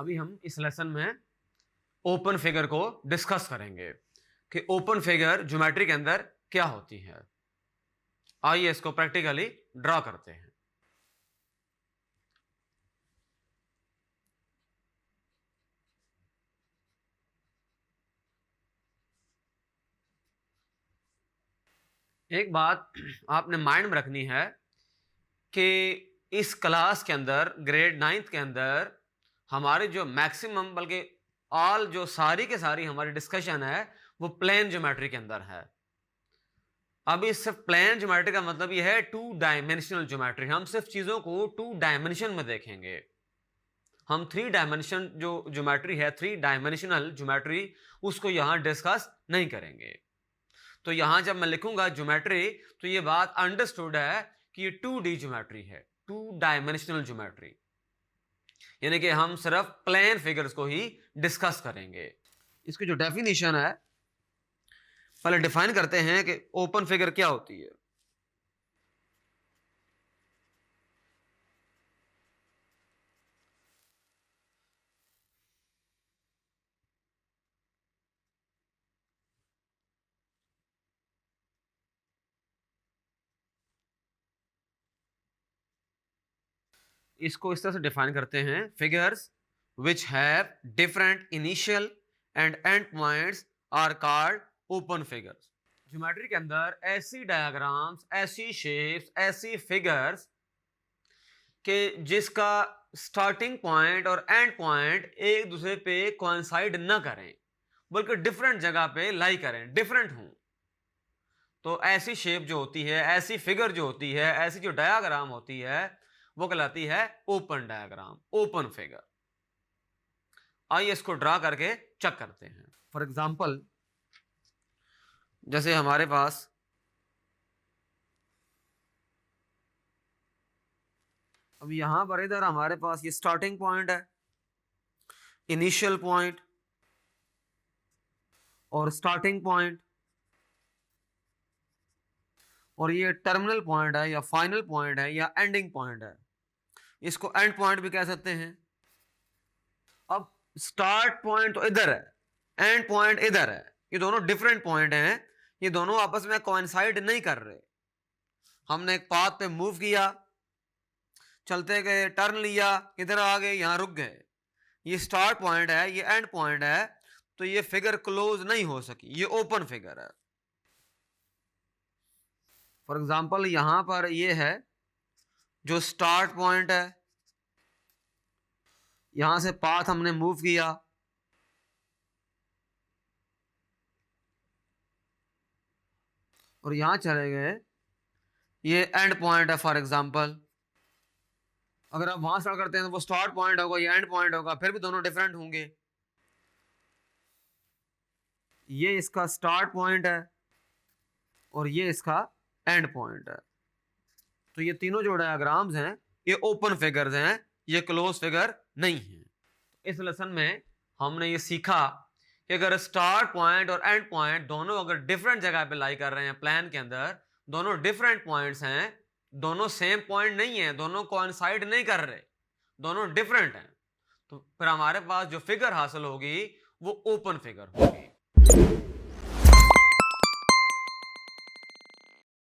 अभी हम इस लेसन में ओपन फिगर को डिस्कस करेंगे कि ओपन फिगर ज्योमेट्री के अंदर क्या होती है। आइए इसको प्रैक्टिकली ड्रॉ करते हैं। एक बात आपने माइंड में रखनी है कि इस क्लास के अंदर ग्रेड 9th के अंदर हमारे जो मैक्सिमम बल्कि ऑल जो सारी के सारी हमारी डिस्कशन है वो प्लेन ज्योमेट्री के अंदर है। अब इस सिर्फ प्लेन ज्योमेट्री का मतलब यह है टू डायमेंशनल ज्योमेट्री। हम सिर्फ चीजों को टू डायमेंशन में देखेंगे। हम थ्री डायमेंशन जो ज्योमेट्री है, थ्री डायमेंशनल ज्योमेट्री, उसको यहां डिस्कस नहीं करेंगे। तो यहां जब मैं लिखूंगा ज्योमेट्री तो ये बात अंडरस्टूड है कि ये 2D ज्योमेट्री है, टू डायमेंशनल ज्योमेट्री, यानी कि हम सिर्फ प्लेन फिगर्स को ही डिस्कस करेंगे। इसकी जो डेफिनेशन है पहले डिफाइन करते हैं कि ओपन फिगर क्या होती है। इसको इस तरह से डिफाइन करते हैं, figures which have different initial and end points are called open figures. Geometry के अंदर ऐसी डायग्राम्स, ऐसी शेप्स, ऐसी फिगर्स के जिसका स्टार्टिंग पॉइंट और एंड पॉइंट एक दूसरे पे कोइंसाइड न करें बल्कि डिफरेंट जगह पे लाई करें, डिफरेंट हों। तो ऐसी शेप जो होती है, ऐसी फिगर जो होती है, ऐसी जो डायग्राम होती है वो कहलाती है ओपन डायग्राम, ओपन फिगर। आइए इसको ड्रा करके चेक करते हैं। फॉर एग्जांपल जैसे हमारे पास अब यहां पर इधर हमारे पास ये स्टार्टिंग पॉइंट है, इनिशियल पॉइंट और स्टार्टिंग पॉइंट, और ये टर्मिनल पॉइंट है या फाइनल पॉइंट है या एंडिंग पॉइंट है। इसको एंड पॉइंट भी कह सकते हैं। अब स्टार्ट पॉइंट तो इधर है, एंड पॉइंट इधर है, ये दोनों डिफरेंट पॉइंट हैं, ये दोनों आपस में कोइंसाइड नहीं कर रहे। हमने एक पाथ पे मूव किया, चलते गए, टर्न लिया, इधर आ गए, यहां रुक गए। ये स्टार्ट पॉइंट है, ये एंड पॉइंट है, तो ये फिगर क्लोज नहीं हो सकी, ये ओपन फिगर है। फॉर एग्जांपल यहां पर ये है जो स्टार्ट पॉइंट है, यहां से पाथ हमने मूव किया, और यहां चले गए, ये एंड पॉइंट है। फॉर एग्जांपल अगर आप वहां स्टार्ट करते हैं तो वो स्टार्ट पॉइंट होगा, ये एंड पॉइंट होगा, फिर भी दोनों डिफरेंट होंगे। ये इसका स्टार्ट पॉइंट है और ये इसका एंड पॉइंट है। तो ये तीनों जो डायग्राम्स हैं ये ओपन फिगर्स हैं, ये क्लोज फिगर नहीं है। इस लेसन में हमने ये सीखा कि अगर स्टार्ट पॉइंट और एंड पॉइंट दोनों अगर डिफरेंट जगह पे लाई कर रहे हैं प्लान के अंदर, दोनों डिफरेंट पॉइंट्स हैं, दोनों सेम पॉइंट नहीं है, दोनों कोइंसाइड नहीं कर रहे, दोनों डिफरेंट हैं, तो फिर हमारे पास जो फिगर हासिल होगी वो ओपन फिगर होगी।